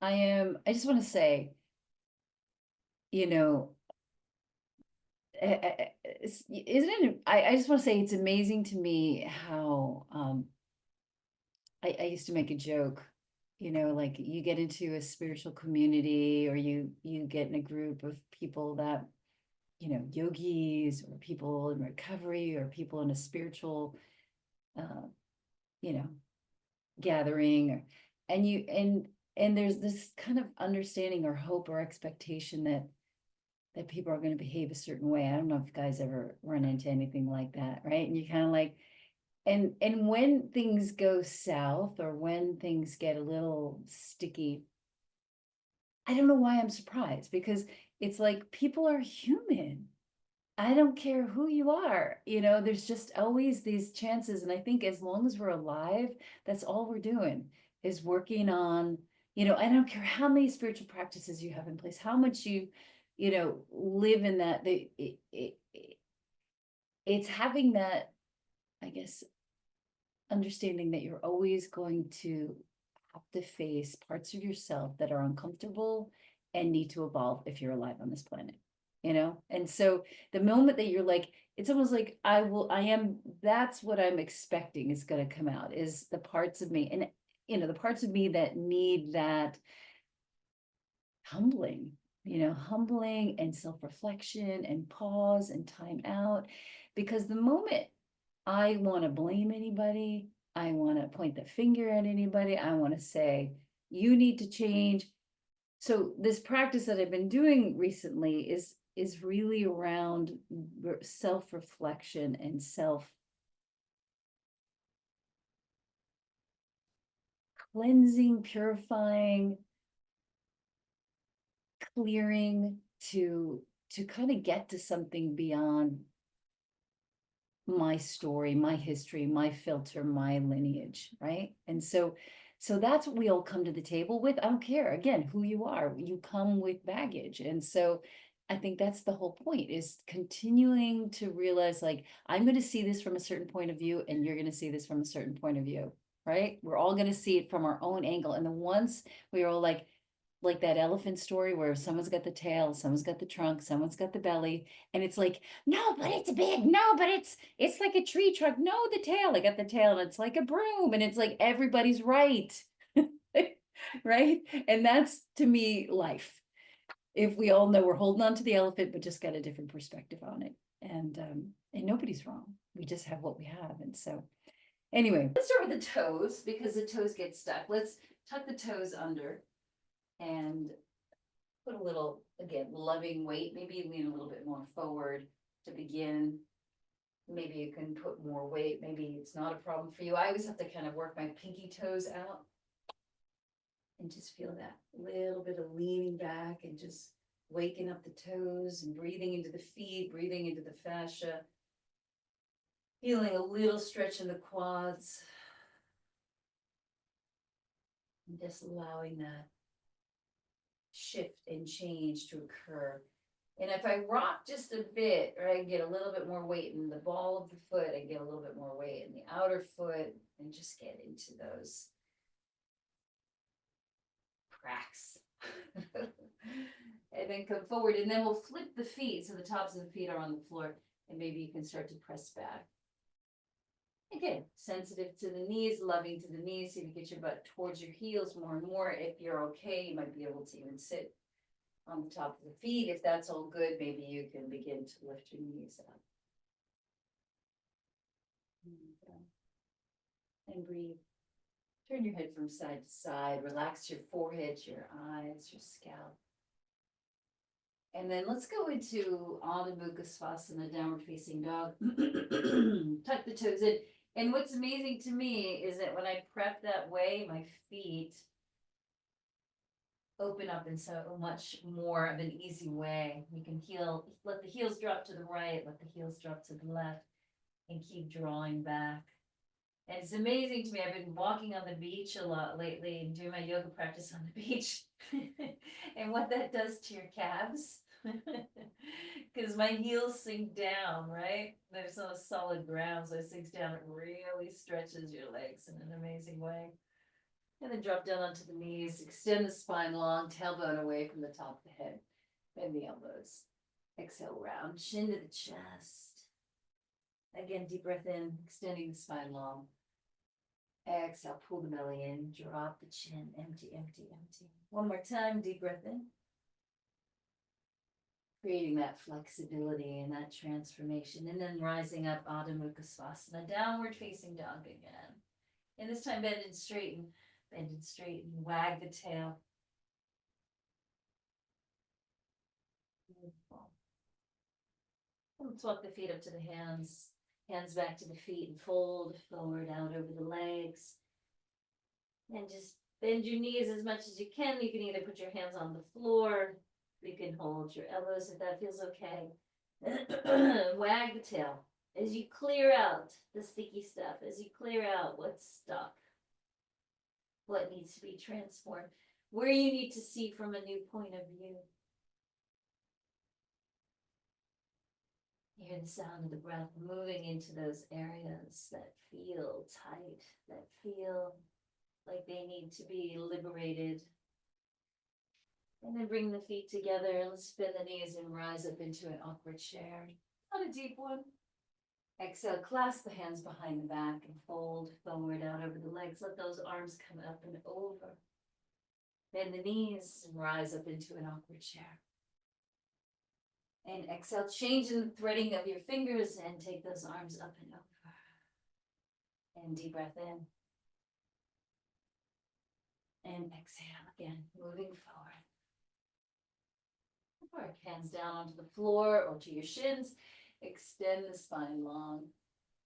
I just want to say, you know, isn't it, I just want to say it's amazing to me how, I used to make a joke, like you get into a spiritual community or you get in a group of people that, yogis or people in recovery or people in a spiritual, uh, you know, gathering or, and there's this kind of understanding or hope or expectation that people are going to behave a certain way. I don't know if you guys ever run into anything like that, right? And you kind of like, and when things go south or when things get a little sticky, I don't know why I'm surprised, because it's like people are human. I don't care who you are, there's just always these chances. And I think as long as we're alive, that's all we're doing is working on, I don't care how many spiritual practices you have in place, how much live in that. It's having that, I guess, understanding that you're always going to have to face parts of yourself that are uncomfortable and need to evolve if you're alive on this planet, and so the moment that you're like, it's almost like that's what I'm expecting is going to come out, is the parts of me, and the parts of me that need that humbling, humbling and self-reflection and pause and time out. Because the moment I want to blame anybody, I want to point the finger at anybody, I want to say, you need to change. So this practice that I've been doing recently is really around self-reflection and self-cleansing, purifying, clearing, to kind of get to something beyond my story, my history, my filter, my lineage, right? And so that's what we all come to the table with. I don't care, again, who you are, you come with baggage. And so I think that's the whole point, is continuing to realize, like, I'm going to see this from a certain point of view and you're going to see this from a certain point of view, right? We're all going to see it from our own angle. And then once we are all like that elephant story where someone's got the tail, someone's got the trunk, someone's got the belly, and it's like, no, but it's big, no, but it's like a tree trunk, no, the tail, I got the tail, and it's like a broom, and it's like everybody's right. Right? And that's, to me, life. If we all know we're holding on to the elephant but just got a different perspective on it, and nobody's wrong, we just have what we have. And so anyway, let's start with the toes, because the toes get stuck. Let's tuck the toes under and put a little, again, loving weight, maybe lean a little bit more forward to begin. Maybe you can put more weight, maybe it's not a problem for you. I always have to kind of work my pinky toes out and just feel that little bit of leaning back and just waking up the toes and breathing into the feet, breathing into the fascia, feeling a little stretch in the quads, and just allowing that shift and change to occur. And if I rock just a bit, or I get a little bit more weight in the ball of the foot, I get a little bit more weight in the outer foot, and just get into those cracks. And then come forward, and then we'll flip the feet so the tops of the feet are on the floor, and maybe you can start to press back. Again, sensitive to the knees, loving to the knees. So you get your butt towards your heels more and more. If you're okay, you might be able to even sit on the top of the feet. If that's all good, maybe you can begin to lift your knees up. And breathe. Turn your head from side to side. Relax your forehead, your eyes, your scalp. And then let's go into Adho Mukha Svanasana, downward facing dog. Tuck the toes in. And what's amazing to me is that when I prep that way, my feet open up in so much more of an easy way. You can let the heels drop to the right, let the heels drop to the left, and keep drawing back. And it's amazing to me. I've been walking on the beach a lot lately and doing my yoga practice on the beach. And what that does to your calves. Because my heels sink down, right? There's no solid ground, so it sinks down. It really stretches your legs in an amazing way. And then drop down onto the knees, extend the spine long, tailbone away from the top of the head. Bend the elbows. Exhale, round chin to the chest. Again, deep breath in, extending the spine long. Exhale, pull the belly in, drop the chin, empty, empty, empty. One more time, deep breath in. Creating that flexibility and that transformation. And then rising up, Adho Mukha Svanasana, downward facing dog again. And this time bend and straighten. Bend and straighten, wag the tail. Beautiful. Let's walk the feet up to the hands. Hands back to the feet and fold forward out over the legs. And just bend your knees as much as you can. You can either put your hands on the floor. You can hold your elbows if that feels okay. Wag the tail as you clear out the sticky stuff, as you clear out what's stuck, what needs to be transformed, where you need to see from a new point of view. Hear the sound of the breath moving into those areas that feel tight, that feel like they need to be liberated. And then bring the feet together. Let's bend the knees and rise up into an upward chair. Not a deep one. Exhale, clasp the hands behind the back and fold forward out over the legs. Let those arms come up and over. Bend the knees and rise up into an awkward chair. And exhale, change in the threading of your fingers and take those arms up and over. And deep breath in. And exhale again, moving forward. Or hands down onto the floor or to your shins. Extend the spine long.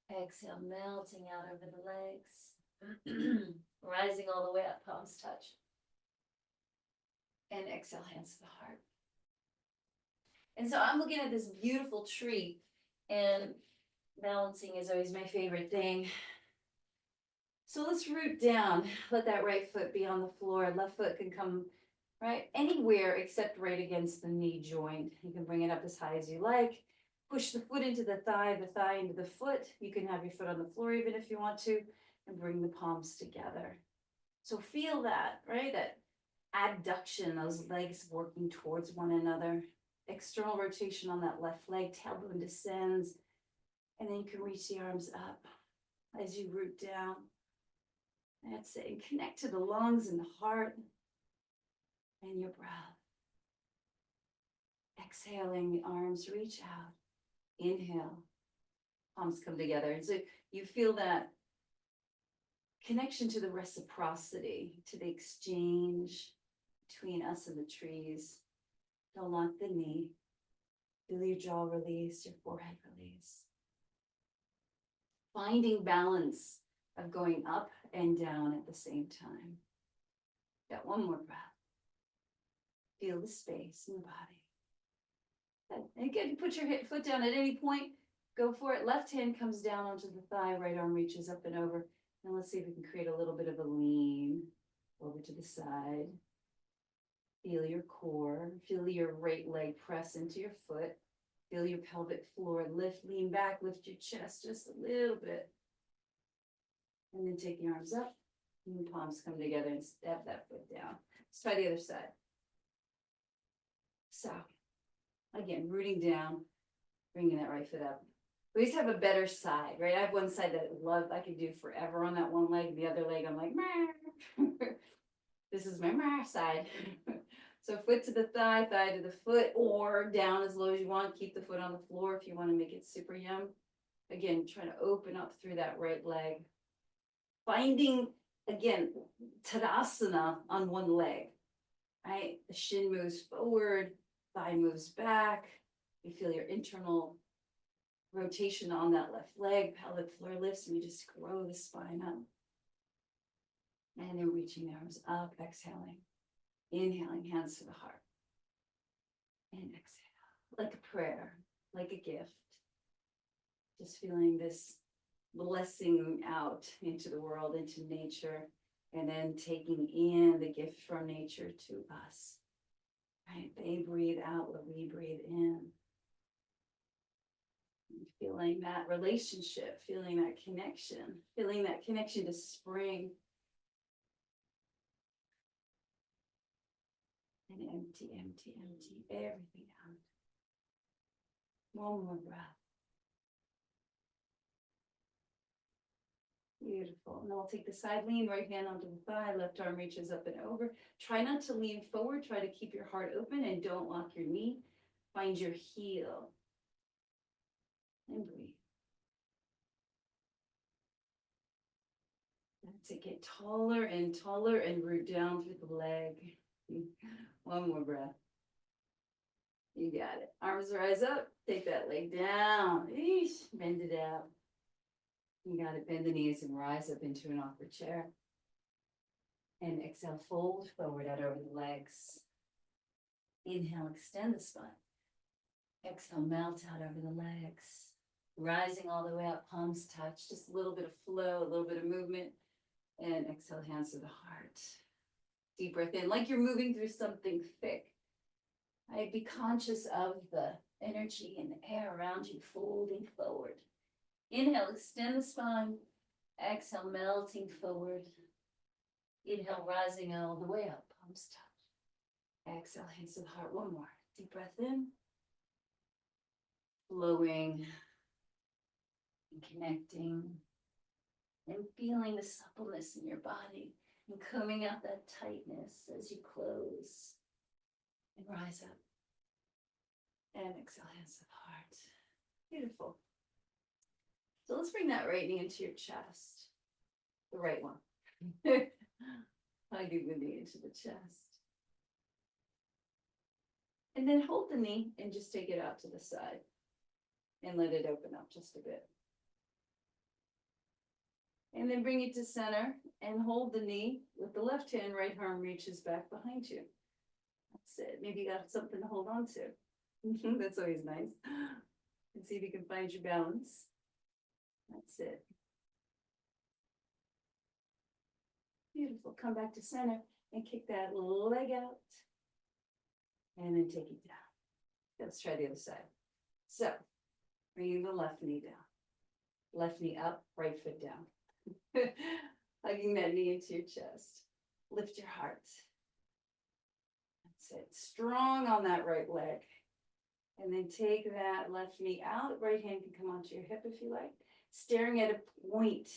Exhale, melting out over the legs. Rising all the way up, palms touch. And exhale, hands to the heart. And so I'm looking at this beautiful tree, and balancing is always my favorite thing. So let's root down. Let that right foot be on the floor. Left foot can come right anywhere except right against the knee joint. You can bring it up as high as you like. Push the foot into the thigh into the foot. You can have your foot on the floor even if you want to, and bring the palms together. So feel that, right? That adduction, those legs working towards one another. External rotation on that left leg, tailbone descends, and then you can reach the arms up as you root down. That's it. And connect to the lungs and the heart and your breath. Exhaling, the arms reach out. Inhale, palms come together. And so you feel that connection to the reciprocity, to the exchange between us and the trees. Don't lock the knee. Feel your jaw release, your forehead release. Finding balance of going up and down at the same time. Got one more breath. Feel the space in the body. And again, put your foot down at any point. Go for it. Left hand comes down onto the thigh. Right arm reaches up and over. And let's see if we can create a little bit of a lean over to the side. Feel your core. Feel your right leg press into your foot. Feel your pelvic floor lift, lean back, lift your chest just a little bit. And then take the arms up. And the palms come together and step that foot down. Let's try the other side. So, again, rooting down, bringing that right foot up. We always have a better side, right? I have one side that I could do forever on that one leg. The other leg, I'm like, this is my side. So foot to the thigh, thigh to the foot, or down as low as you want. Keep the foot on the floor if you want to make it super yum. Again, trying to open up through that right leg. Finding, again, Tadasana on one leg, right? The shin moves forward, thigh moves back. You feel your internal rotation on that left leg, pelvic floor lifts, and you just grow the spine up. And then reaching the arms up, exhaling. Inhaling, hands to the heart. And exhale, like a prayer, like a gift. Just feeling this blessing out into the world, into nature, and then taking in the gift from nature to us. Right? They breathe out what we breathe in. And feeling that relationship, feeling that connection to spring. And empty, empty, empty everything out. One more breath. Beautiful. Now I'll take the side lean, right hand onto the thigh, left arm reaches up and over. Try not to lean forward. Try to keep your heart open and don't lock your knee. Find your heel. And breathe. That's it. Get taller and root down through the leg. One more breath. You got it. Arms rise up. Take that leg down. Eesh, bend it out. You got it. Bend the knees and rise up into an awkward chair. And exhale, fold forward out over the legs. Inhale, extend the spine. Exhale, melt out over the legs. Rising all the way up, palms touch. Just a little bit of flow, a little bit of movement. And exhale, hands to the heart. Deep breath in, like you're moving through something thick. Right? Be conscious of the energy and the air around you, folding forward. Inhale, extend the spine. Exhale, melting forward. Inhale, rising all the way up, palms touch. Exhale, hands to the heart. One more. Deep breath in. Flowing and connecting and feeling the suppleness in your body and coming out that tightness as you close and rise up. And exhale, hands to the heart. Beautiful. So let's bring that right knee into your chest. The right one. Hugging the knee into the chest. And then hold the knee and just take it out to the side. And let it open up just a bit. And then bring it to center and hold the knee with the left hand, right arm reaches back behind you. That's it. Maybe you got something to hold on to. That's always nice. And see if you can find your balance. That's it. Beautiful. Come back to center and kick that leg out. And then take it down. Let's try the other side. So, bringing the left knee down. Left knee up, right foot down. Hugging that knee into your chest. Lift your heart. That's it. Strong on that right leg. And then take that left knee out. Right hand can come onto your hip if you like. Staring at a point.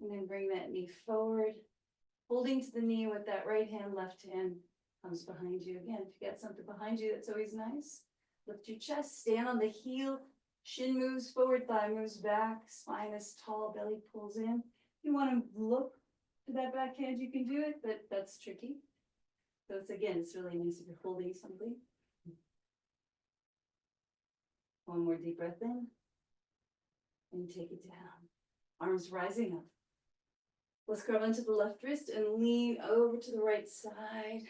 And then bring that knee forward. Holding to the knee with that right hand, left hand comes behind you. Again, if you got something behind you, that's always nice. Lift your chest, stand on the heel. Shin moves forward, thigh moves back, spine is tall, belly pulls in. If you want to look to that back hand, you can do it, but that's tricky. So it's really nice if you're holding something. One more deep breath in. And take it down. Arms rising up. Let's grab onto the left wrist and lean over to the right side.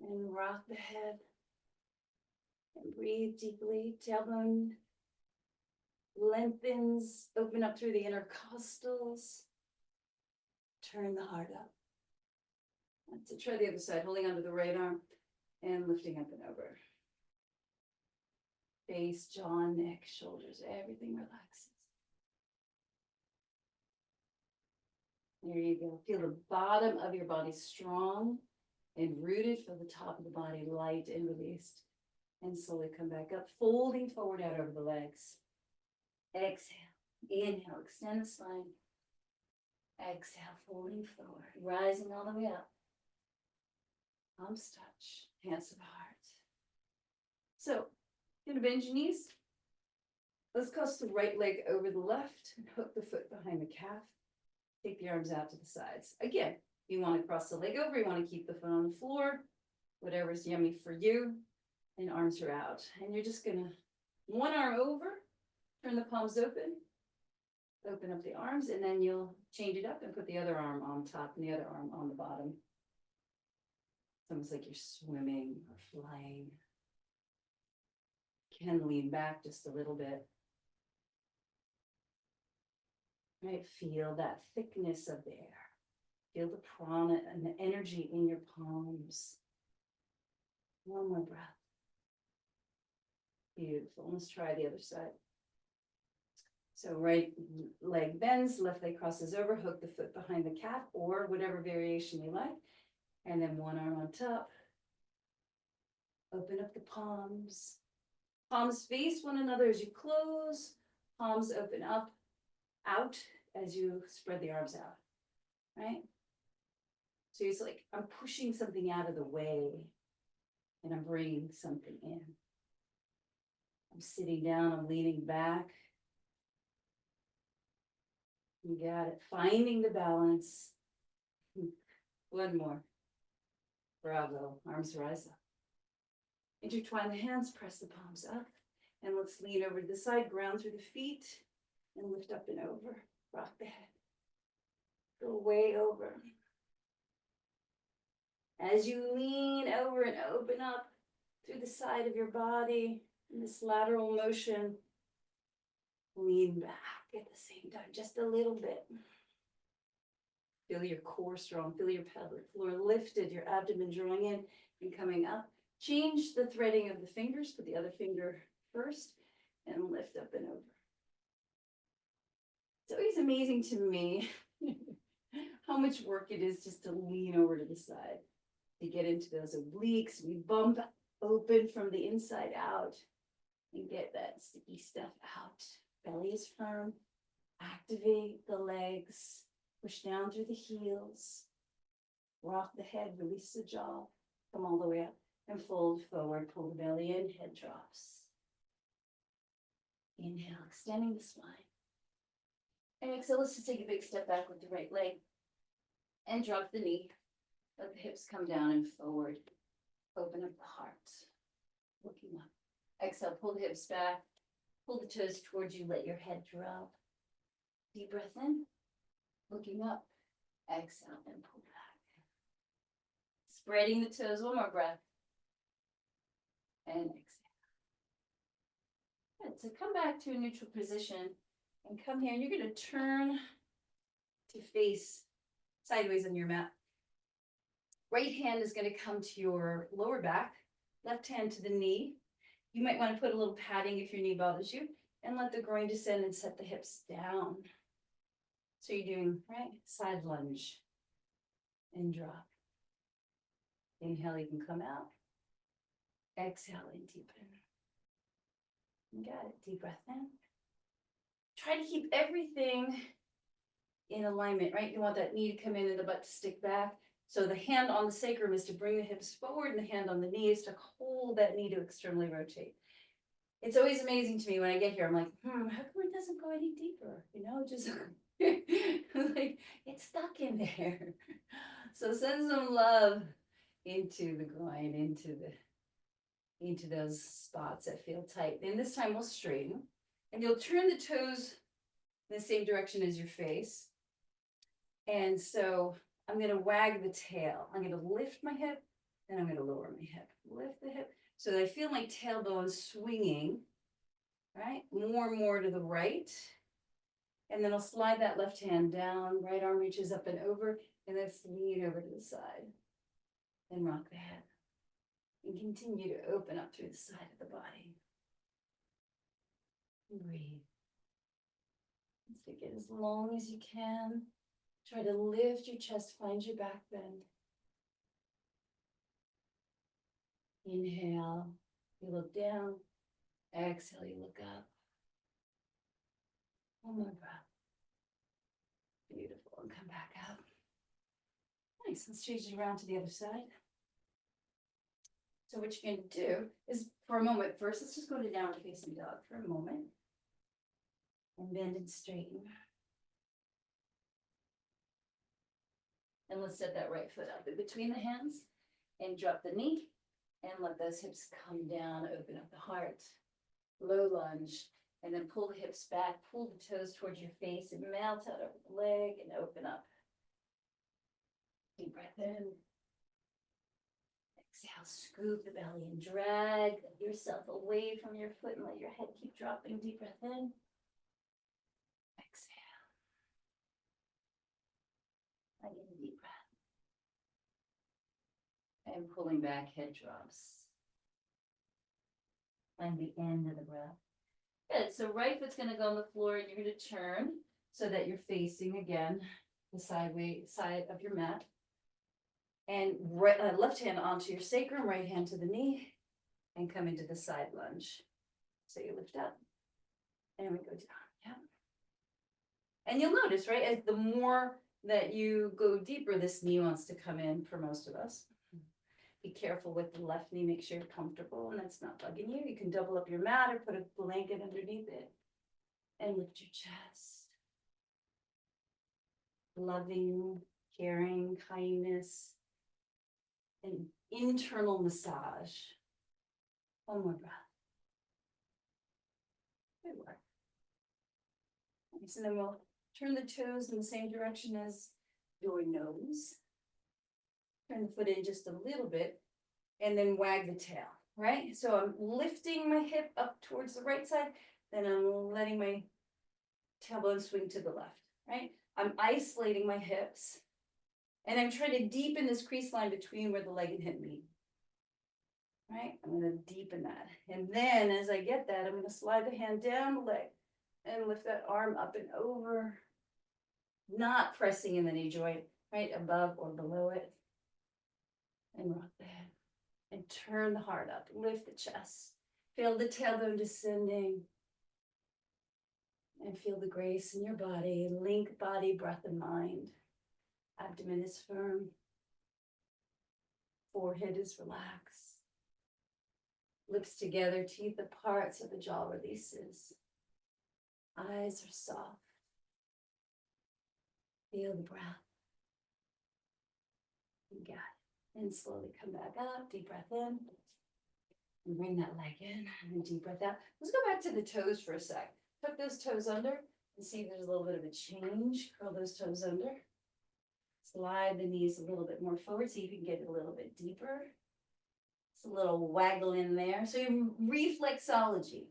And rock the head. And breathe deeply. Tailbone lengthens, open up through the intercostals. Turn the heart up. That's it. Try the other side, holding onto the right arm and lifting up and over. Face, jaw, neck, shoulders, everything relaxes. There you go. Feel the bottom of your body strong and rooted. Feel the top of the body light and released. And slowly come back up, folding forward out over the legs. Exhale, inhale, extend the spine. Exhale, folding forward, rising all the way up. Palms touch, hands to the heart. So, you're gonna bend your knees. Let's cross the right leg over the left and hook the foot behind the calf. Take the arms out to the sides. Again, you want to cross the leg over, you want to keep the foot on the floor, whatever's yummy for you. And arms are out. And you're just gonna, one arm over, turn the palms open up the arms, and then you'll change it up and put the other arm on top and the other arm on the bottom. It's almost like you're swimming or flying. You can lean back just a little bit. Right, feel that thickness of the air. Feel the prana and the energy in your palms. One more breath. Beautiful. Let's try the other side. So right leg bends, left leg crosses over, hook the foot behind the calf or whatever variation you like. And then one arm on top. Open up the palms. Palms face one another as you close. Palms open up, out as you spread the arms out, right? So it's like I'm pushing something out of the way and I'm bringing something in. I'm sitting down, I'm leaning back. You got it. Finding the balance. One more. Bravo. Arms rise up. Intertwine the hands, press the palms up. And let's lean over to the side, ground through the feet, and lift up and over. Rock the head. Go way over. As you lean over and open up through the side of your body in this lateral motion, lean back at the same time, just a little bit. Feel your core strong, feel your pelvic floor lifted, your abdomen drawing in and coming up. Change the threading of the fingers, put the other finger first, and lift up and over. It's always amazing to me how much work it is just to lean over to the side, to get into those obliques. We bump open from the inside out and get that sticky stuff out. Belly is firm. Activate the legs. Push down through the heels. Rock the head, release the jaw. Come all the way up and fold forward. Pull the belly in, head drops. Inhale, extending the spine. Exhale, let's just take a big step back with the right leg and drop the knee. Let the hips come down and forward. Open up the heart. Looking up. Exhale, pull the hips back. Pull the toes towards you. Let your head drop. Deep breath in. Looking up. Exhale and pull back. Spreading the toes. One more breath. And exhale. Good. So come back to a neutral position and come here. And you're going to turn to face sideways on your mat. Right hand is going to come to your lower back. Left hand to the knee. You might want to put a little padding if your knee bothers you. And let the groin descend and set the hips down. So you're doing, right, side lunge and drop. Inhale, you can come out. Exhale and deepen. You got it. Deep breath in. Try to keep everything in alignment, right? You want that knee to come in and the butt to stick back. So the hand on the sacrum is to bring the hips forward and the hand on the knee is to hold that knee to externally rotate. It's always amazing to me when I get here. I'm like, how come it doesn't go any deeper? You know, just like it's stuck in there. So send some love into the groin, into those spots that feel tight. And this time we'll straighten. And you'll turn the toes in the same direction as your face. And so I'm going to wag the tail. I'm going to lift my hip, and I'm going to lower my hip. Lift the hip. So that I feel my tailbone swinging, right? More and more to the right. And then I'll slide that left hand down. Right arm reaches up and over. And then lean over to the side. And rock the head. And continue to open up through the side of the body. Breathe. Take it as long as you can. Try to lift your chest, find your back bend. Inhale, you look down. Exhale, you look up. One more breath. Beautiful, and come back up. Nice, let's change it around to the other side. So what you're going to do is, for a moment, first, let's just go to downward facing dog for a moment. And bend and straighten. And let's set that right foot up in between the hands and drop the knee and let those hips come down, open up the heart. Low lunge, and then pull the hips back, pull the toes towards your face and melt out over the leg and open up. Deep breath in. Exhale, scoop the belly and drag yourself away from your foot and let your head keep dropping. Deep breath in. Exhale. Again, deep breath. And pulling back, head drops. Find the end of the breath. Good, so right foot's gonna go on the floor and you're gonna turn so that you're facing again the sideways side of your mat. And right, left hand onto your sacrum, right hand to the knee, and come into the side lunge. So you lift up, and we go down, yeah. And you'll notice, right, as the more that you go deeper, this knee wants to come in for most of us. Be careful with the left knee, make sure you're comfortable and it's not bugging you. You can double up your mat or put a blanket underneath it and lift your chest. Loving, caring, kindness, and internal massage. One more breath. Good work. So then we'll turn the toes in the same direction as your nose. Turn the foot in just a little bit and then wag the tail, right? So I'm lifting my hip up towards the right side, then I'm letting my tailbone swing to the left, right? I'm isolating my hips and I'm trying to deepen this crease line between where the leg and hip meet. Right? I'm going to deepen that. And then as I get that, I'm going to slide the hand down the leg and lift that arm up and over, not pressing in the knee joint, right above or below it. And rock the head and turn the heart up, lift the chest, feel the tailbone descending and feel the grace in your body, link body, breath, and mind. Abdomen is firm, forehead is relaxed. Lips together, teeth apart so the jaw releases. Eyes are soft. Feel the breath. You got it. And slowly come back up, deep breath in. And bring that leg in and deep breath out. Let's go back to the toes for a sec. Tuck those toes under and see if there's a little bit of a change. Curl those toes under. Slide the knees a little bit more forward so you can get a little bit deeper. It's a little waggle in there. So your reflexology,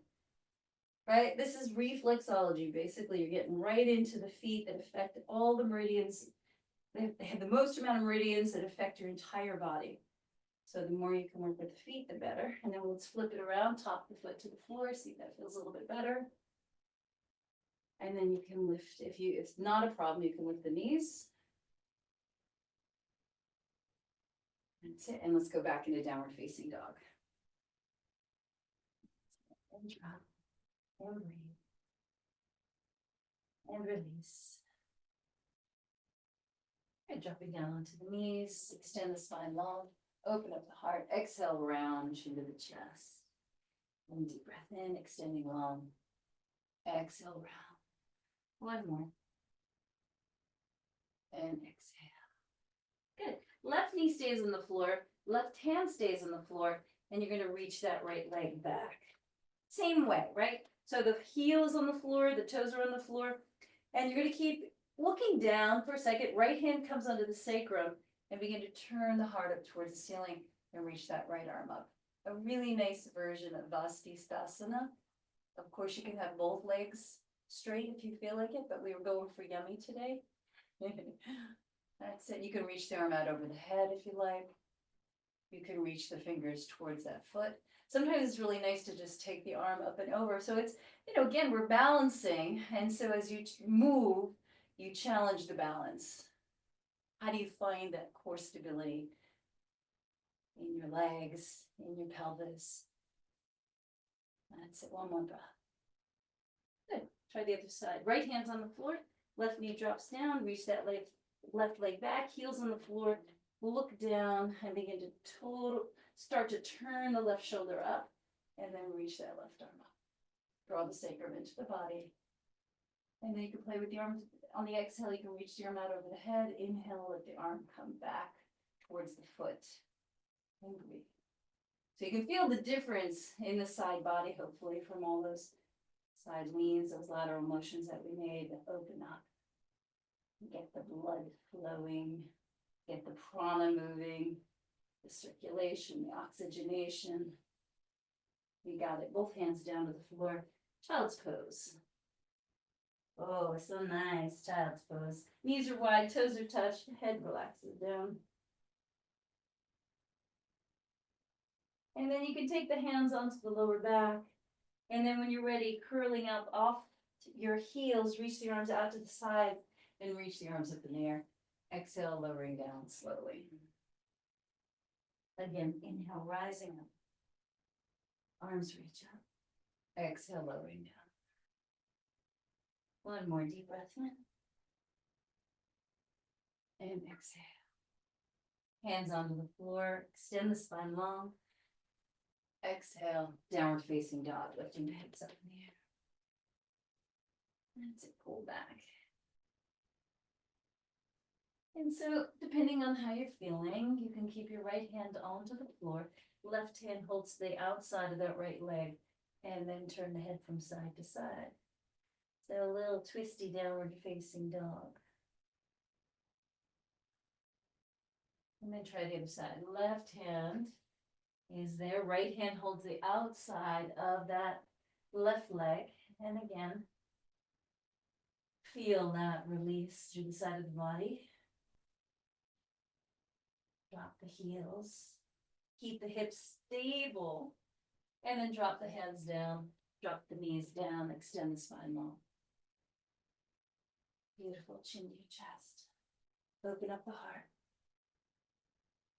right? This is reflexology. Basically, you're getting right into the feet that affect all the meridians. They have the most amount of meridians that affect your entire body. So the more you can work with the feet, the better. And then let's flip it around, top the foot to the floor. See if that feels a little bit better. And then you can lift, if it's not a problem, you can lift the knees. That's it. And let's go back into downward facing dog. And drop. And breathe. And release. And dropping down onto the knees. Extend the spine long. Open up the heart. Exhale, round into the chest. And deep breath in, extending long. Exhale, round. One more. And exhale. Good. Left knee stays on the floor. Left hand stays on the floor. And you're going to reach that right leg back. Same way, right? So the heel is on the floor, the toes are on the floor. And you're going to keep looking down for a second. Right hand comes under the sacrum and begin to turn the heart up towards the ceiling and reach that right arm up. A really nice version of Vastisthasana. Of course, you can have both legs straight if you feel like it, but we were going for yummy today. That's it. You can reach the arm out over the head if you like. You can reach the fingers towards that foot. Sometimes it's really nice to just take the arm up and over. So it's, again, we're balancing. And so as you move, you challenge the balance. How do you find that core stability in your legs, in your pelvis? That's it. One more breath. Good. Try the other side. Right hand's on the floor. Left knee drops down. Reach that left leg back. Heels on the floor. Look down and begin to start to turn the left shoulder up and then reach that left arm up. Draw the sacrum into the body. And then you can play with the arms. On the exhale, you can reach the arm out over the head. Inhale, let the arm come back towards the foot. And breathe. So you can feel the difference in the side body, hopefully, from all those side leans, those lateral motions that we made that open up. Get the blood flowing. Get the prana moving, the circulation, the oxygenation. You got it. Both hands down to the floor. Child's pose. Oh, it's so nice. Child's pose. Knees are wide, toes are touched, head relaxes down. And then you can take the hands onto the lower back And then when you're ready, curling up off your heels, reach the arms out to the side and reach the arms up in the air. Exhale, lowering down slowly. Again, inhale, rising up. Arms reach up. Exhale, lowering down. One more deep breath in. And exhale. Hands onto the floor, extend the spine long. Exhale, downward facing dog, lifting the hips up in the air. That's it, pull back. And so, depending on how you're feeling, you can keep your right hand onto the floor. Left hand holds the outside of that right leg, and then turn the head from side to side. So a little twisty downward facing dog. And then try the other side. Left hand is there. Right hand holds the outside of that left leg. And again, feel that release through the side of the body. Drop the heels. Keep the hips stable. And then drop the hands down. Drop the knees down. Extend the spine long. Beautiful. Chin to your chest. Open up the heart.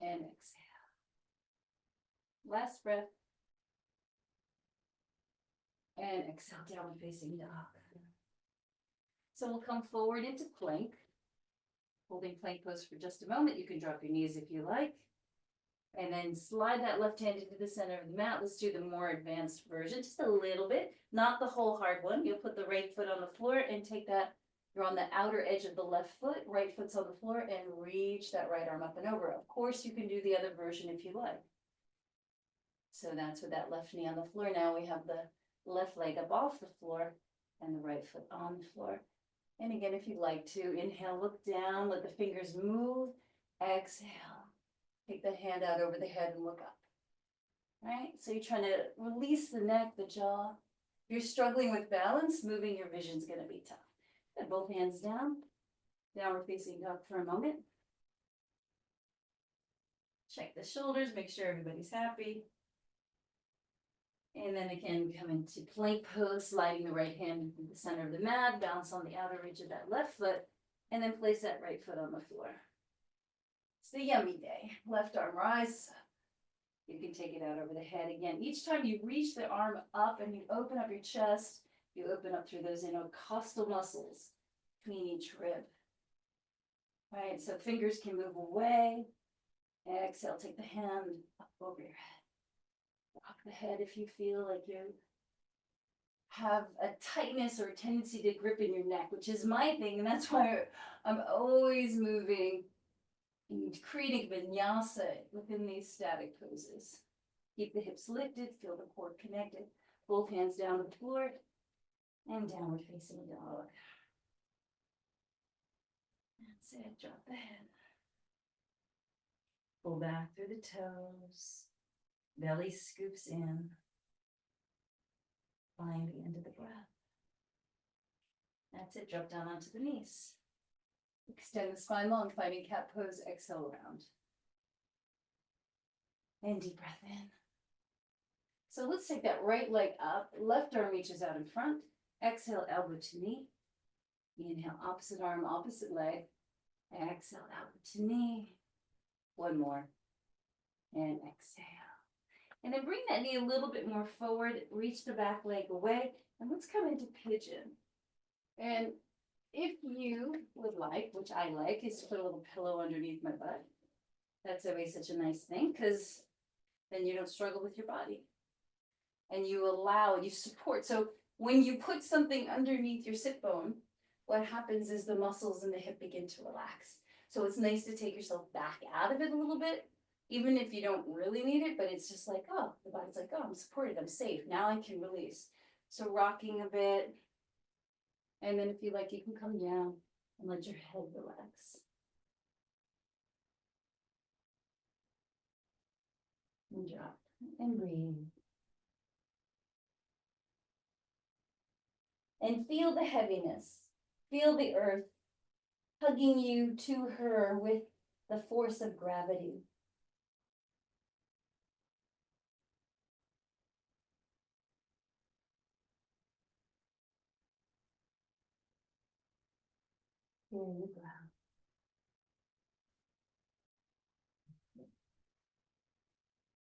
And exhale. Last breath. And exhale, downward facing dog. So we'll come forward into plank. Holding plank pose for just a moment. You can drop your knees if you like. And then slide that left hand into the center of the mat. Let's do the more advanced version, just a little bit, not the whole hard one. You'll put the right foot on the floor and take that. You're on the outer edge of the left foot, right foot's on the floor, and reach that right arm up and over. Of course, you can do the other version if you like. So that's with that left knee on the floor. Now we have the left leg up off the floor and the right foot on the floor. And again, if you'd like to, inhale, look down, let the fingers move. Exhale. Take the hand out over the head and look up. All right, so you're trying to release the neck, the jaw. If you're struggling with balance, moving your vision's going to be tough. Put both hands down, downward facing dog for a moment. Check the shoulders, make sure everybody's happy. And then again, come into plank pose, sliding the right hand into the center of the mat, bounce on the outer edge of that left foot, and then place that right foot on the floor. It's the yummy day. Left arm rises up. You can take it out over the head again. Each time you reach the arm up and you open up your chest, you open up through those intercostal muscles between each rib. All right, so fingers can move away. Exhale, take the hand up over your head. Rock the head if you feel like you have a tightness or a tendency to grip in your neck, which is my thing, and that's why I'm always moving and creating vinyasa within these static poses. Keep the hips lifted, feel the core connected. Both hands down to the floor and downward facing dog. That's it, drop the head. Pull back through the toes. Belly scoops in. Find the end of the breath. That's it, drop down onto the knees. Extend the spine long, finding cat pose, exhale around. And deep breath in. So let's take that right leg up, left arm reaches out in front. Exhale, elbow to knee. Inhale, opposite arm, opposite leg. Exhale, elbow to knee. One more. And exhale. And then bring that knee a little bit more forward, reach the back leg away, and let's come into pigeon. And if you would like, which I like, is to put a little pillow underneath my butt. That's always such a nice thing, because then you don't struggle with your body. And you allow, you support. So when you put something underneath your sit bone, what happens is the muscles in the hip begin to relax. So it's nice to take yourself back out of it a little bit, even if you don't really need it, but it's just like, oh, the body's like, oh, I'm supported, I'm safe. Now I can release. So rocking a bit. And then if you like, you can come down and let your head relax. And drop and breathe. And feel the heaviness. Feel the earth hugging you to her with the force of gravity. Here you go.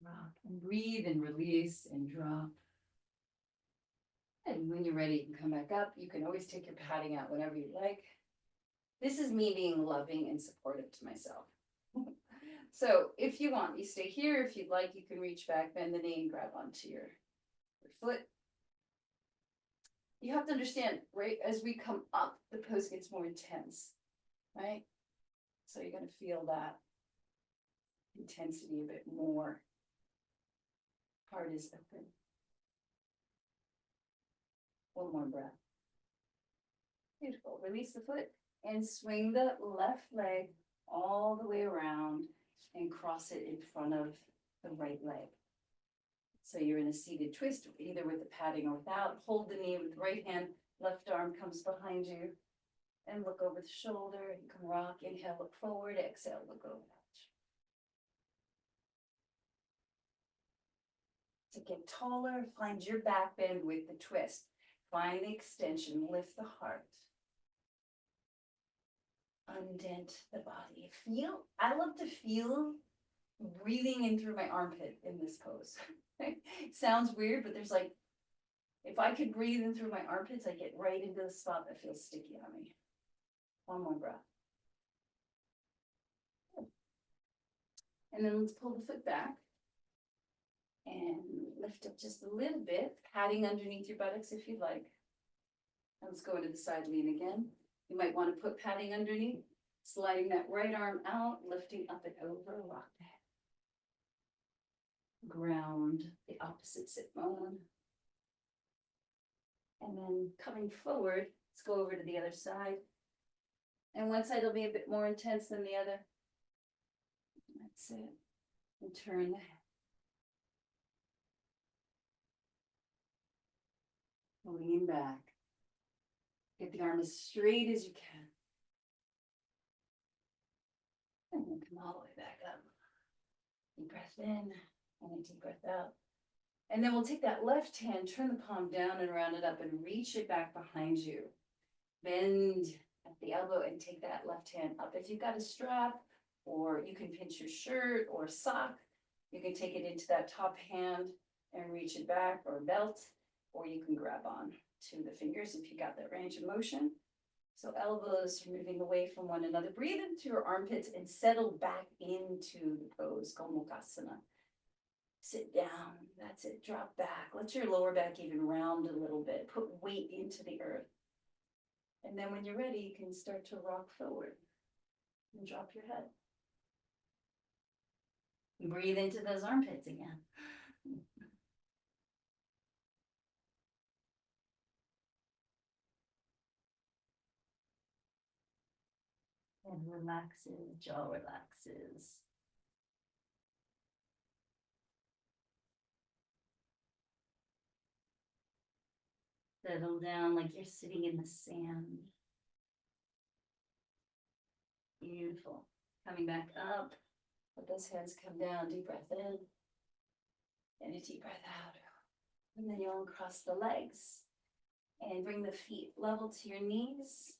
Rock and breathe and release and drop. And when you're ready, you can come back up. You can always take your padding out whenever you like. This is me being loving and supportive to myself. So if you want, you stay here. If you'd like, you can reach back, bend the knee, and grab onto your foot. You have to understand, right, as we come up, the pose gets more intense, right? So you're going to feel that intensity a bit more. Heart is open. One more breath. Beautiful. Release the foot and swing the left leg all the way around and cross it in front of the right leg. So you're in a seated twist, either with the padding or without. Hold the knee with the right hand, left arm comes behind you, and look over the shoulder. You can rock. Inhale, look forward. Exhale, look over. To get taller, find your back bend with the twist. Find the extension, lift the heart. Undent the body. Feel, I love to feel breathing in through my armpit in this pose. It sounds weird, but there's like, if I could breathe in through my armpits, I get right into the spot that feels sticky on me. One more breath. And then let's pull the foot back and lift up just a little bit, patting underneath your buttocks if you'd like. And let's go into the side lean again. You might want to put padding underneath, sliding that right arm out, lifting up and over, rock the head. Ground the opposite sit bone. And then coming forward, let's go over to the other side. And one side will be a bit more intense than the other. That's it. And turn the head. Lean back. Get the arm as straight as you can. And then come all the way back up. Deep breath in and a deep breath out. And then we'll take that left hand, turn the palm down and round it up and reach it back behind you. Bend at the elbow and take that left hand up. If you've got a strap, or you can pinch your shirt or sock, you can take it into that top hand and reach it back, or belt, or you can grab on to the fingers if you got that range of motion. So elbows are moving away from one another. Breathe into your armpits and settle back into the pose, Gomukhasana. Sit down, that's it, drop back. Let your lower back even round a little bit. Put weight into the earth. And then when you're ready, you can start to rock forward and drop your head. Breathe into those armpits again. And relaxes, jaw relaxes. Settle down like you're sitting in the sand. Beautiful. Coming back up. Let those hands come down. Deep breath in. And a deep breath out. And then you'll uncross the legs. And bring the feet level to your knees.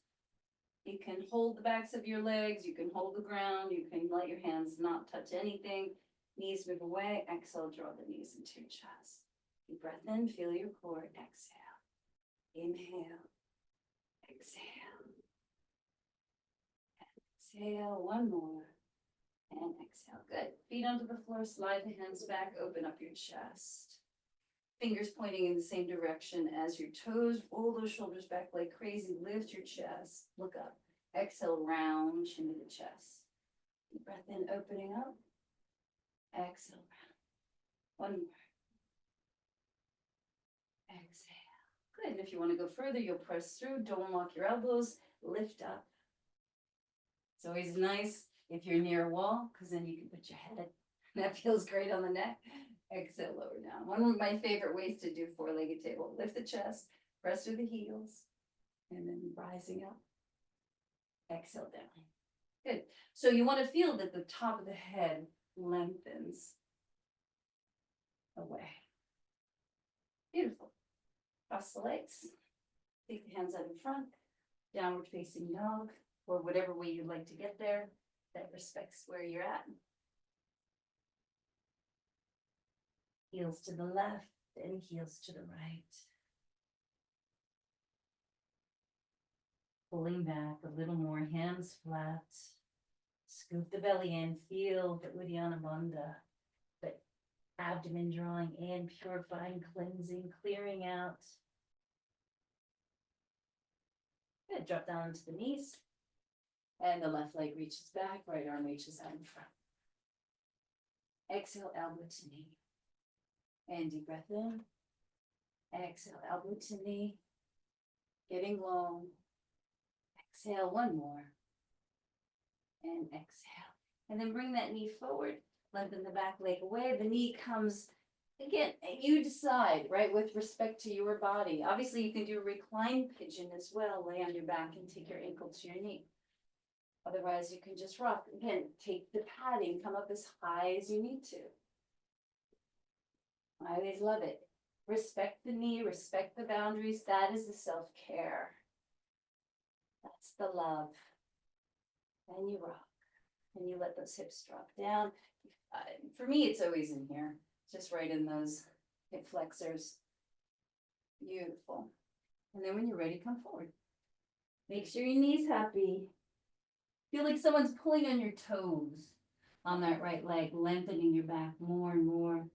You can hold the backs of your legs. You can hold the ground. You can let your hands not touch anything. Knees move away. Exhale, draw the knees into your chest. Deep breath in. Feel your core. Exhale. Inhale. Exhale. Exhale. One more. And exhale. Good. Feet onto the floor. Slide the hands back. Open up your chest. Fingers pointing in the same direction as your toes. Roll those shoulders back like crazy. Lift your chest. Look up. Exhale. Round chin to the chest. Deep breath in. Opening up. Exhale. Round. One more. Exhale. Good. And if you want to go further, you'll press through. Don't lock your elbows. Lift up. It's always nice if you're near a wall, because then you can put your head. That feels great on the neck. Exhale, lower down. One of my favorite ways to do four-legged table. Lift the chest, press through the heels, and then rising up. Exhale down. Good. So you want to feel that the top of the head lengthens away. Beautiful. Cross the legs. Take the hands out in front. Downward facing dog. or whatever way you'd like to get there that respects where you're at. Heels to the left and heels to the right. Pulling back a little more, hands flat. Scoop the belly in, feel the Uddiyana Bandha, the abdomen drawing in, purifying, cleansing, clearing out. Good, drop down into the knees. And the left leg reaches back, right arm reaches out in front. Exhale, elbow to knee. And deep breath in. Exhale, elbow to knee. Getting long. Exhale, one more. And exhale. And then bring that knee forward. Lengthen the back leg away. The knee comes, again, you decide, right, with respect to your body. Obviously, you can do a recline pigeon as well. Lay on your back and take your ankle to your knee. Otherwise, you can just rock. Again, take the padding, come up as high as you need to. I always love it. Respect the knee, respect the boundaries. That is the self-care. That's the love. And you rock. And you let those hips drop down. For me, it's always in here. Just right in those hip flexors. Beautiful. And then when you're ready, come forward. Make sure your knee's happy. Feel like someone's pulling on your toes on that right leg, lengthening your back more and more.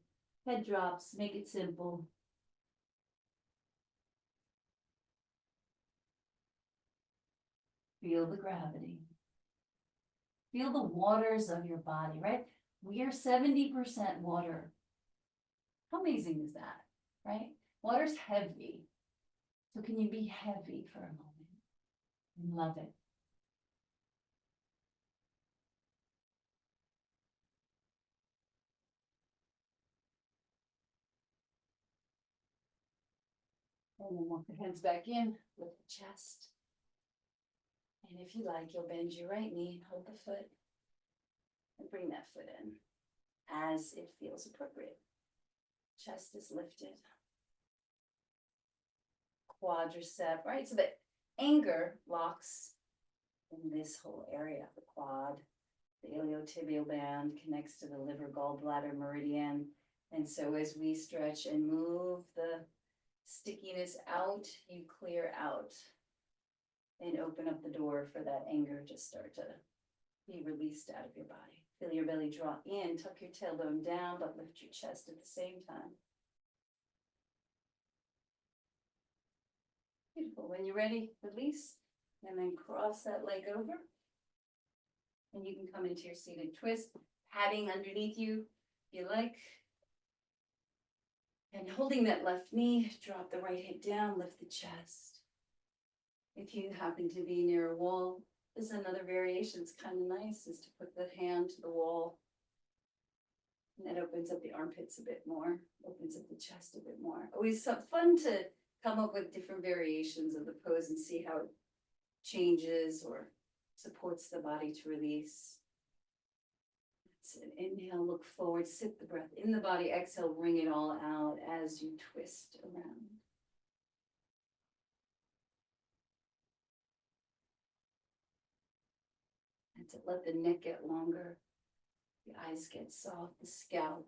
Head drops, make it simple. Feel the gravity. Feel the waters of your body, right? We are 70% water. How amazing is that, right? Water's heavy. So can you be heavy for a moment and love it? And then walk the hands back in with the chest. And if you like, you'll bend your right knee, hold the foot, and bring that foot in as it feels appropriate. Chest is lifted. Quadricep, right? So that anger locks in this whole area, the quad. The iliotibial band connects to the liver gallbladder meridian. And so as we stretch and move the stickiness out, you clear out and open up the door for that anger to start to be released out of your body. Feel your belly draw in, tuck your tailbone down, but lift your chest at the same time. Beautiful. When you're ready, release, and then cross that leg over. And you can come into your seated twist, padding underneath you if you like. And holding that left knee, drop the right hip down, lift the chest. If you happen to be near a wall, this is another variation. It's kind of nice, is to put the hand to the wall. And that opens up the armpits a bit more, opens up the chest a bit more. Always fun to come up with different variations of the pose and see how it changes or supports the body to release. That's it. Inhale, look forward, sip the breath in the body. Exhale, bring it all out as you twist around. That's it. Let the neck get longer. The eyes get soft, the scalp.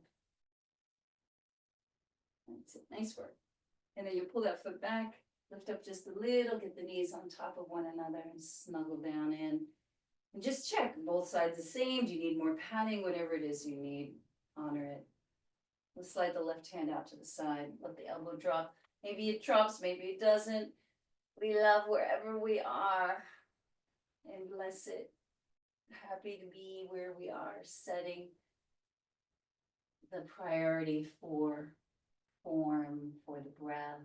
That's it. Nice work. And then you pull that foot back, lift up just a little, get the knees on top of one another and snuggle down in. And just check both sides the same. Do you need more padding? Whatever it is you need, honor it. Let's slide the left hand out to the side. Let the elbow drop. Maybe it drops, maybe it doesn't. We love wherever we are and bless it. Happy to be where we are, setting the priority for form, for the breath,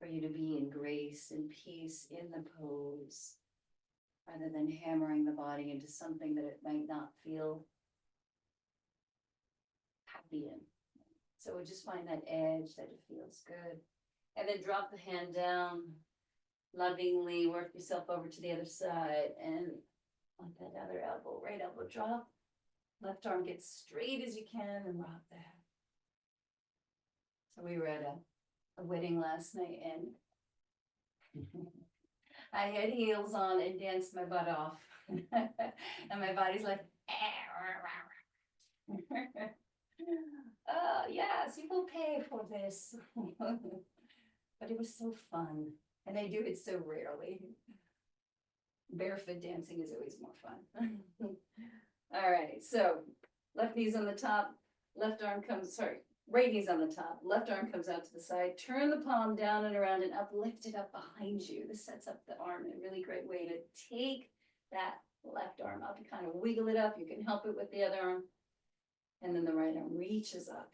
for you to be in grace and peace in the pose, rather than hammering the body into something that it might not feel happy in. So we just find that edge that it feels good. And then drop the hand down, lovingly work yourself over to the other side and let that other elbow, right elbow drop. Left arm get straight as you can and rock the head. So we were at a wedding last night and I had heels on and danced my butt off. And my body's like, oh, yes, you will pay for this. But it was so fun. And I do it so rarely. Barefoot dancing is always more fun. All right, so left knee's on the top, left arm comes, sorry, right knee's on the top, left arm comes out to the side, turn the palm down and around and up, lift it up behind you. This sets up the arm in a really great way to take that left arm up. You kind of wiggle it up, you can help it with the other arm. And then the right arm reaches up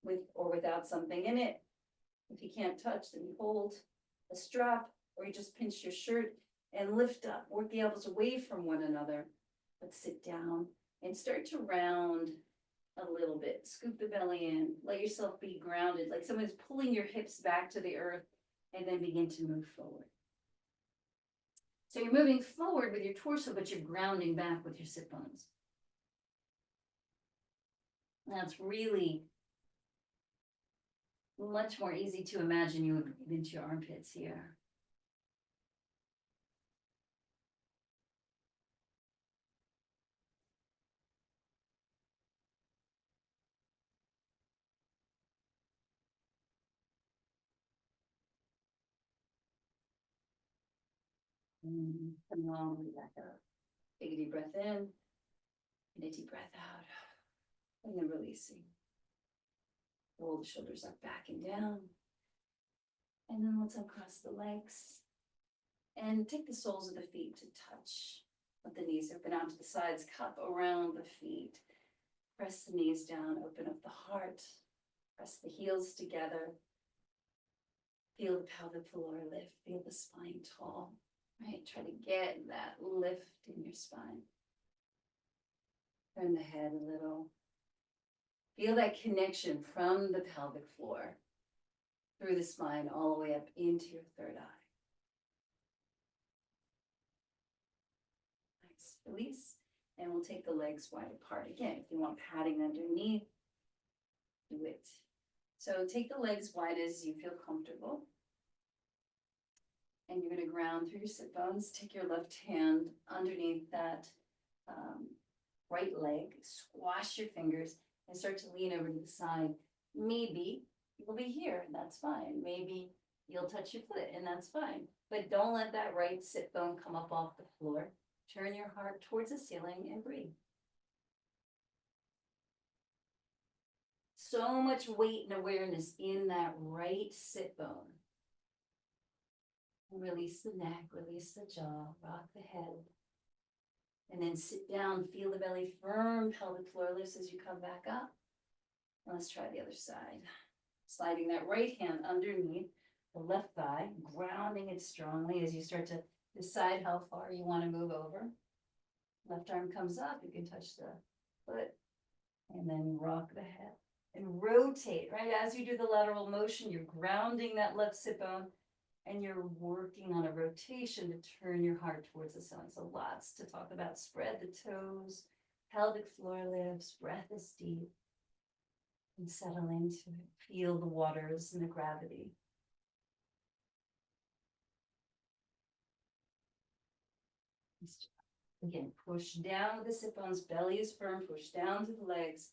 with or without something in it. If you can't touch, then you hold a strap or you just pinch your shirt and lift up, work the elbows away from one another. Let's sit down and start to round a little bit. Scoop the belly in, let yourself be grounded, like someone's pulling your hips back to the earth, and then begin to move forward. So you're moving forward with your torso, but you're grounding back with your sit bones. That's really much more easy to imagine. You would breathe into your armpits here. Come all the way back up. Take a deep breath in and a deep breath out. And then releasing. Roll the shoulders up, back and down. And then let's uncross the legs. And take the soles of the feet to touch. Let the knees open out to the sides, cup around the feet. Press the knees down, open up the heart. Press the heels together. Feel the pelvic floor lift, feel the spine tall. Right, try to get that lift in your spine. Turn the head a little. Feel that connection from the pelvic floor through the spine all the way up into your third eye. Nice, release. And we'll take the legs wide apart. Again, if you want padding underneath, do it. So take the legs wide as you feel comfortable. And you're going to ground through your sit bones. Take your left hand underneath that right leg, squash your fingers, and start to lean over to the side. Maybe you'll be here, and that's fine. Maybe you'll touch your foot, and that's fine. But don't let that right sit bone come up off the floor. Turn your heart towards the ceiling and breathe. So much weight and awareness in that right sit bone. Release the neck, release the jaw, rock the head. And then sit down, feel the belly firm, pelvic floor lifts as you come back up. And let's try the other side. Sliding that right hand underneath the left thigh, grounding it strongly as you start to decide how far you want to move over. Left arm comes up, you can touch the foot, and then rock the head. And rotate, right? As you do the lateral motion, you're grounding that left sit bone. And you're working on a rotation to turn your heart towards the ceiling. So lots to talk about. Spread the toes, pelvic floor lifts, breath is deep. And settle into it. Feel the waters and the gravity. Again, push down with the sit bones, belly is firm, push down to the legs,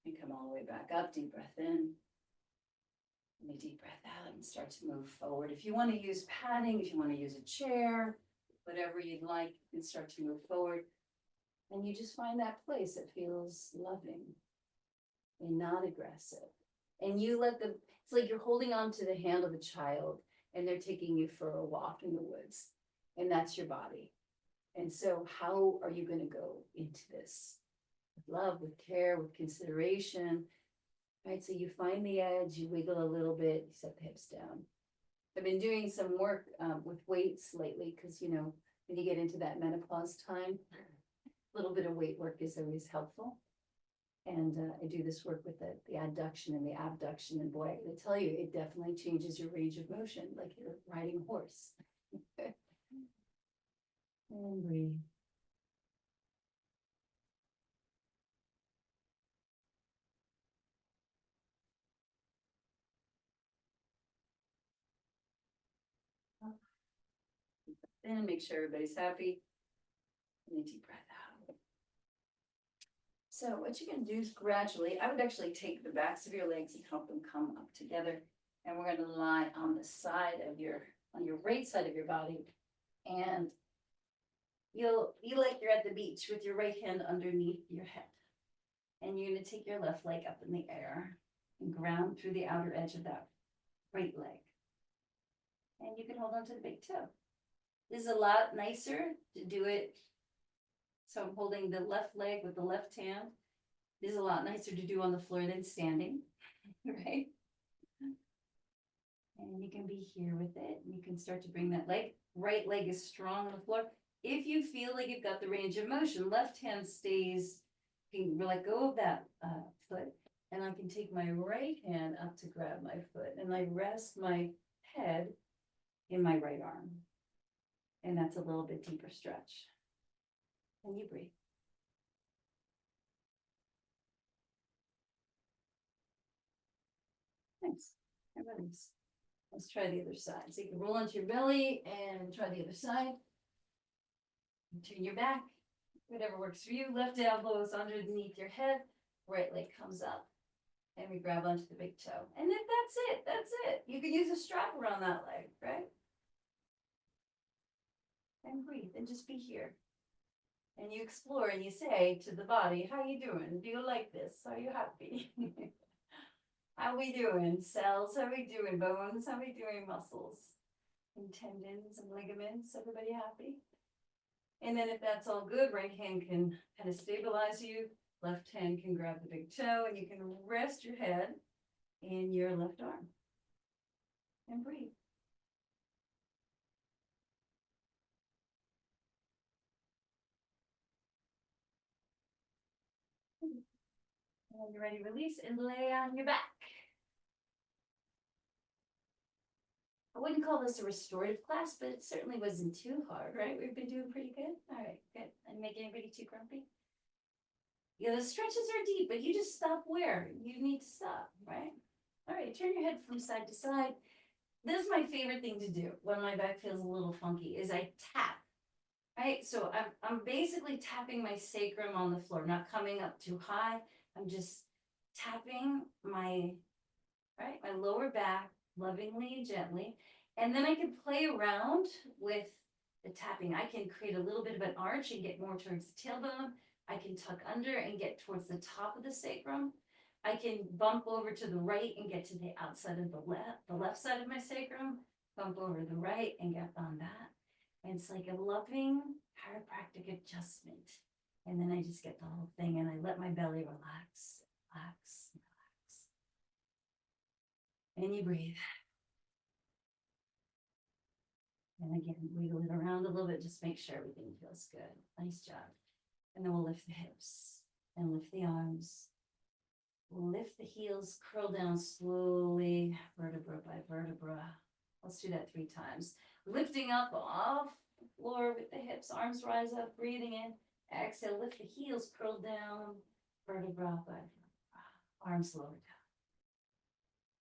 and come all the way back up. Deep breath in. And a deep breath out and start to move forward. If you want to use padding, if you want to use a chair, whatever you'd like, you can start to move forward. And you just find that place that feels loving and not aggressive. And you let them, it's like you're holding on to the hand of a child and they're taking you for a walk in the woods. And that's your body. And so how are you going to go into this? With love, with care, with consideration. Right, so you find the edge, you wiggle a little bit, you set the hips down. I've been doing some work with weights lately because, you know, when you get into that menopause time, a little bit of weight work is always helpful. And I do this work with the adduction and the abduction. And boy, I tell you, it definitely changes your range of motion, like you're riding a horse. And breathe. in, make sure everybody's happy. And a deep breath out. So what you're gonna do is gradually, I would actually take the backs of your legs and help them come up together. And we're gonna lie on the side of on your right side of your body. And you'll be like you're at the beach with your right hand underneath your head. And you're gonna take your left leg up in the air and ground through the outer edge of that right leg. And you can hold on to the big toe. This is a lot nicer to do it. So I'm holding the left leg with the left hand. This is a lot nicer to do on the floor than standing, right? And you can be here with it. You can start to bring that leg. Right leg is strong on the floor. If you feel like you've got the range of motion, left hand stays, you can let go of that foot. And I can take my right hand up to grab my foot. And I rest my head in my right arm. And that's a little bit deeper stretch. And you breathe. Thanks. And release. Let's try the other side. So you can roll onto your belly and try the other side. And turn your back. Whatever works for you. Left elbow is underneath your head. Right leg comes up. And we grab onto the big toe. And if that's it. You can use a strap around that leg, right? And breathe and just be here. And you explore and you say to the body, how you doing? Do you like this? Are you happy? How we doing? Cells, how we doing? Bones, how we doing? Muscles and tendons and ligaments, everybody happy? And then if that's all good, right hand can kind of stabilize you. Left hand can grab the big toe and you can rest your head in your left arm. And breathe. And when you're ready, release and lay on your back. I wouldn't call this a restorative class, but it certainly wasn't too hard, right? We've been doing pretty good. All right, good. And make anybody too grumpy? Yeah, the stretches are deep, but you just stop where you need to stop, right? All right, turn your head from side to side. This is my favorite thing to do when my back feels a little funky, is I tap, right? So I'm basically tapping my sacrum on the floor, not coming up too high. I'm just tapping my lower back lovingly, gently. And then I can play around with the tapping. I can create a little bit of an arch and get more towards the tailbone. I can tuck under and get towards the top of the sacrum. I can bump over to the right and get to the outside of the left side of my sacrum, bump over to the right and get on that. And it's like a loving chiropractic adjustment. And then I just get the whole thing and I let my belly relax, relax, relax. And you breathe. And again, wiggle it around a little bit, just make sure everything feels good. Nice job. And then we'll lift the hips and lift the arms. We'll lift the heels, curl down slowly, vertebra by vertebra. Let's do that 3 times. Lifting up off the floor with the hips, arms rise up, breathing in. Exhale, lift the heels, curl down, vertebra by vertebra. Arms lower down.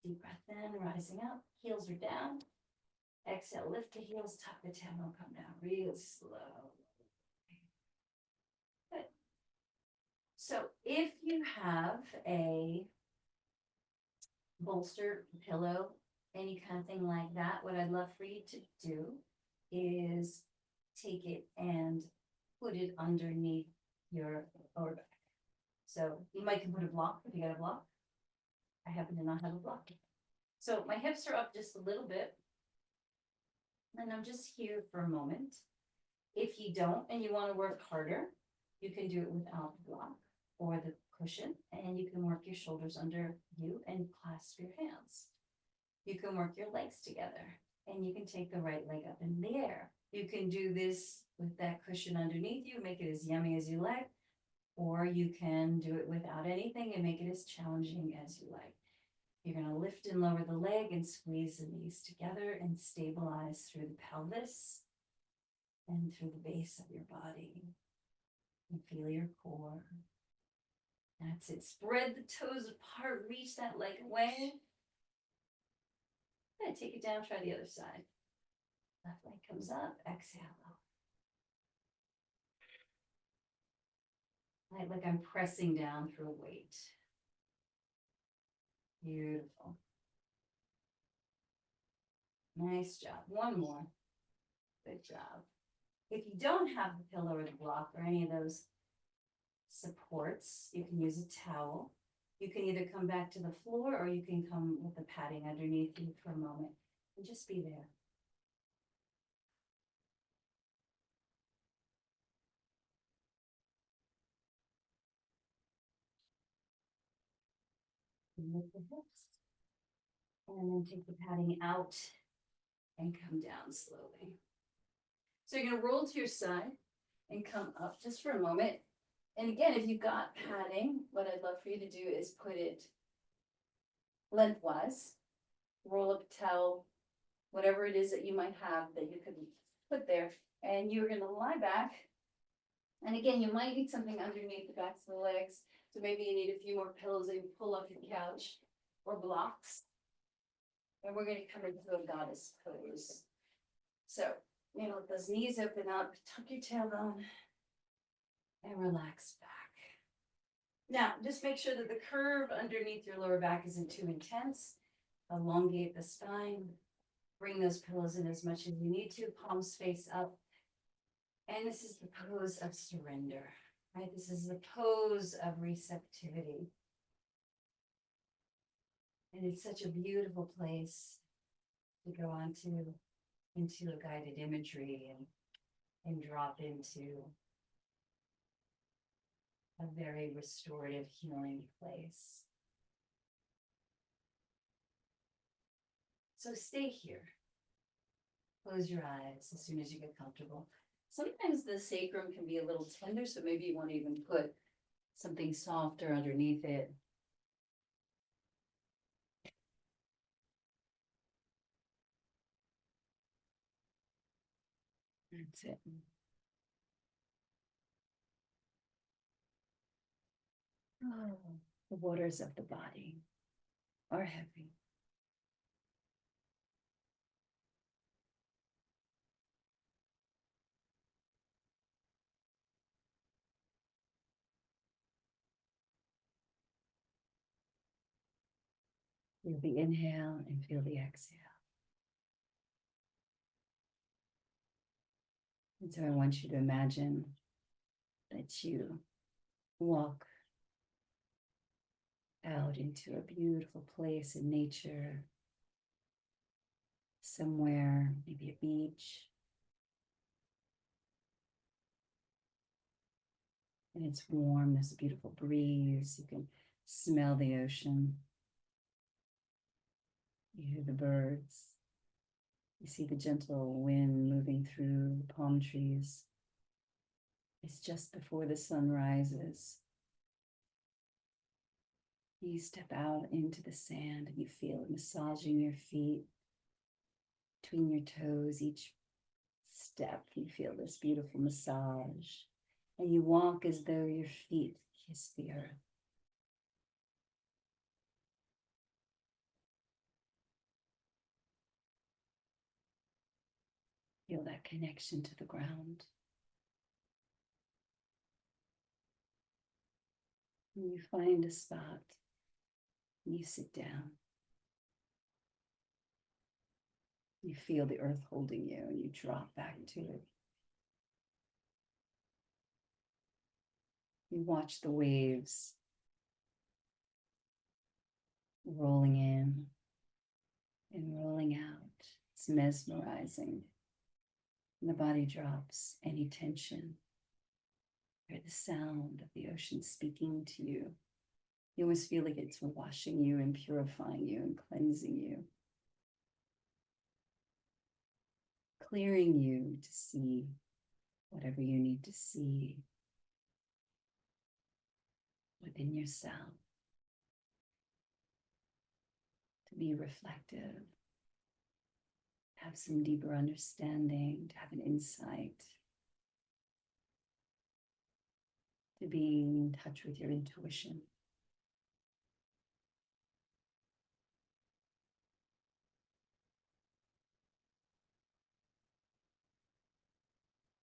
Deep breath in, rising up, heels are down. Exhale, lift the heels, tuck the tailbone, come down real slow. Good. So if you have a bolster, pillow, any kind of thing like that, what I'd love for you to do is take it and put it underneath your lower back. So you might can put a block if you got a block. I happen to not have a block. So my hips are up just a little bit. And I'm just here for a moment. If you don't and you want to work harder, you can do it without the block or the cushion, and you can work your shoulders under you and clasp your hands. You can work your legs together and you can take the right leg up in the air. You can do this with that cushion underneath you, make it as yummy as you like, or you can do it without anything and make it as challenging as you like. You're going to lift and lower the leg and squeeze the knees together and stabilize through the pelvis and through the base of your body. And feel your core. That's it. Spread the toes apart. Reach that leg away. Good. Take it down. Try the other side. Left leg comes up, exhale. Like I'm pressing down through a weight. Beautiful. Nice job. One more. Good job. If you don't have the pillow or the block or any of those supports, you can use a towel. You can either come back to the floor or you can come with the padding underneath you for a moment and just be there. Lift the hips and then take the padding out and come down slowly. So you're going to roll to your side and come up just for a moment. And again, if you've got padding, what I'd love for you to do is put it lengthwise, roll up a towel, whatever it is that you might have that you could put there. And you're going to lie back. And again, you might need something underneath the backs of the legs. So maybe you need a few more pillows that you pull off your couch or blocks. And we're going to come into a goddess pose. So, let those knees open up, tuck your tailbone, and relax back. Now, just make sure that the curve underneath your lower back isn't too intense. Elongate the spine. Bring those pillows in as much as you need to, palms face up. And this is the pose of surrender, right? This is the pose of receptivity. And it's such a beautiful place to go into a guided imagery and drop into a very restorative, healing place. So stay here. Close your eyes as soon as you get comfortable. Sometimes the sacrum can be a little tender, so maybe you want to even put something softer underneath it. That's it. Oh, the waters of the body are heavy. Feel the inhale and feel the exhale. And so I want you to imagine that you walk out into a beautiful place in nature, somewhere, maybe a beach. And it's warm, there's a beautiful breeze, you can smell the ocean. You hear the birds. You see the gentle wind moving through the palm trees. It's just before the sun rises. You step out into the sand and you feel it massaging your feet between your toes. Each step, you feel this beautiful massage. And you walk as though your feet kiss the earth. Feel that connection to the ground. And you find a spot. And you sit down. You feel the earth holding you and you drop back to it. You watch the waves rolling in and rolling out. It's mesmerizing. And the body drops any tension. You hear the sound of the ocean speaking to you. You almost feel like it's washing you and purifying you and cleansing you. Clearing you to see whatever you need to see within yourself. To be reflective. Have some deeper understanding, to have an insight, to be in touch with your intuition.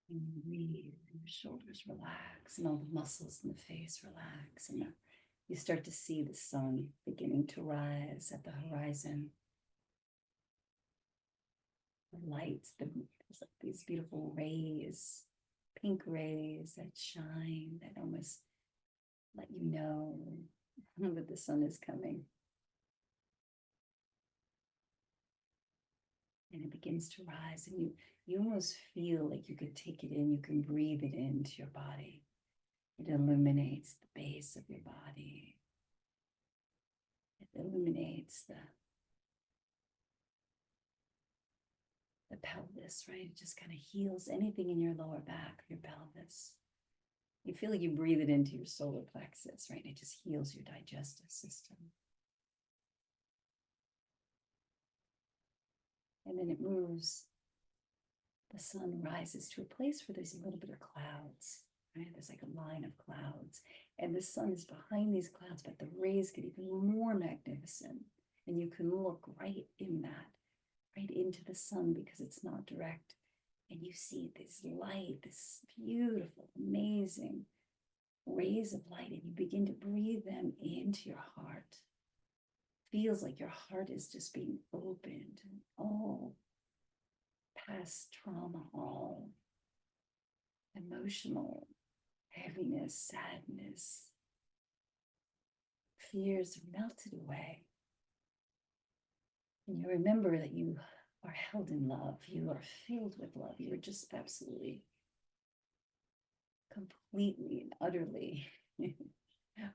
And you breathe, and your shoulders relax, and all the muscles in the face relax. And you start to see the sun beginning to rise at the horizon. The lights, there's like these beautiful rays, pink rays that shine, that almost let you know that the sun is coming. And it begins to rise, and you almost feel like you could take it in, you can breathe it into your body. It illuminates the base of your body. It illuminates the pelvis, right? It just kind of heals anything in your lower back, your pelvis. You feel like you breathe it into your solar plexus, right? It just heals your digestive system. And then it moves. The sun rises to a place where there's a little bit of clouds, right? There's like a line of clouds. And the sun is behind these clouds, but the rays get even more magnificent. And you can look right in that, right into the sun, because it's not direct. And you see this light, this beautiful, amazing rays of light, and you begin to breathe them into your heart. Feels like your heart is just being opened, all past trauma, all emotional heaviness, sadness, fears are melted away. And you remember that you are held in love. You are filled with love. You are just absolutely, completely and utterly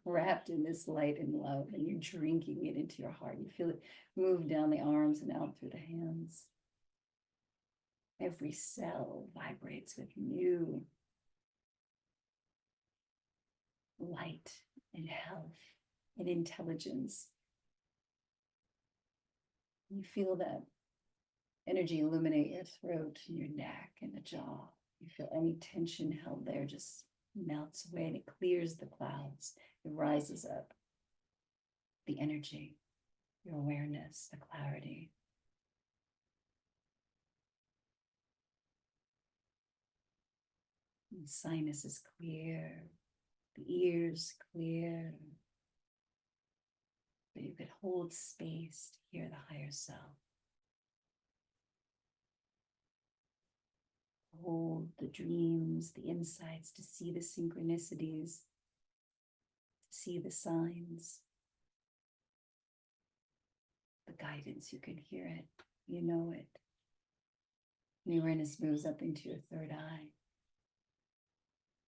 wrapped in this light and love, and you're drinking it into your heart. You feel it move down the arms and out through the hands. Every cell vibrates with new light and health and intelligence. You feel that energy illuminate your throat and your neck and the jaw. You feel any tension held there just melts away, and it clears the clouds. It rises up. The energy, your awareness, the clarity. The sinus is clear, the ears clear. But you could hold space to hear the higher self. Hold the dreams, the insights, to see the synchronicities, to see the signs, the guidance. You can hear it, you know it. The awareness moves up into your third eye.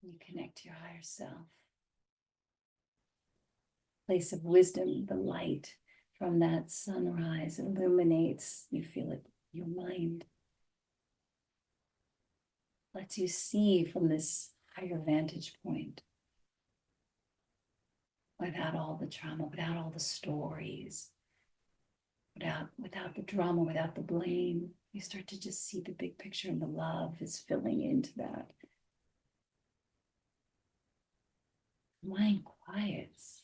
You connect to your higher self. Place of wisdom, the light from that sunrise illuminates. You feel it, your mind. Lets you see from this higher vantage point, without all the trauma, without all the stories, without the drama, without the blame. You start to just see the big picture, and the love is filling into that. Mind quiets.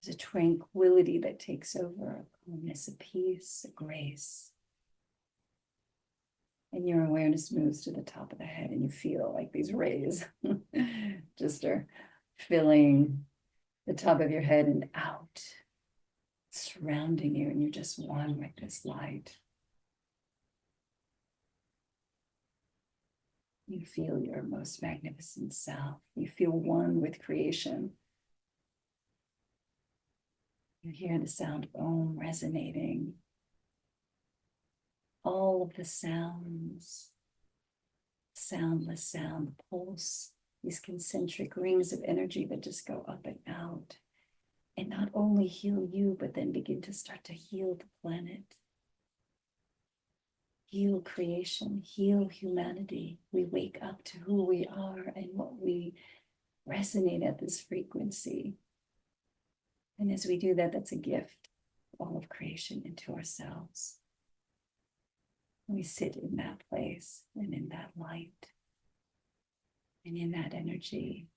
There's a tranquility that takes over, a calmness, a peace, a grace. And your awareness moves to the top of the head, and you feel like these rays just are filling the top of your head and out, surrounding you, and you're just one with this light. You feel your most magnificent self. You feel one with creation. You hear the sound of Om resonating. All of the sounds, soundless sound, the pulse, these concentric rings of energy that just go up and out, and not only heal you, but then begin to start to heal the planet, heal creation, heal humanity. We wake up to who we are and what we resonate at this frequency. And as we do that, that's a gift, all of creation, into ourselves. We sit in that place and in that light and in that energy.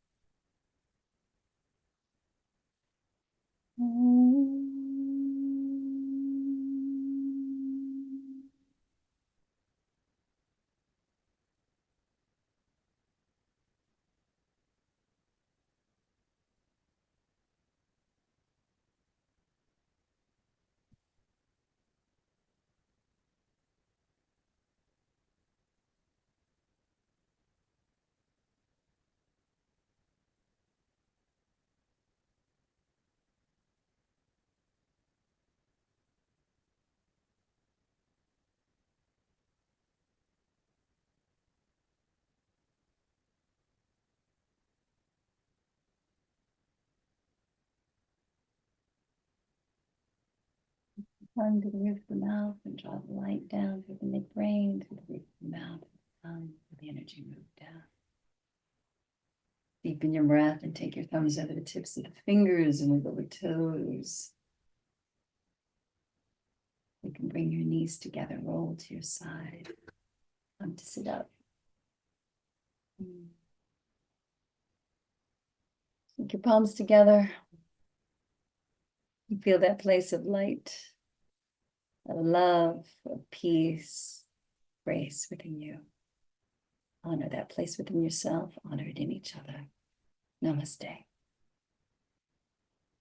tongue to the roof of the mouth and draw the light down through the midbrain, through the roof of the mouth, tongue, let the energy move down. Deepen your breath and take your thumbs over the tips of the fingers and wiggle the toes. You can bring your knees together, roll to your side. Time to sit up. Take your palms together. You feel that place of light, of love, of peace, grace within you. Honor that place within yourself, honor it in each other. Namaste.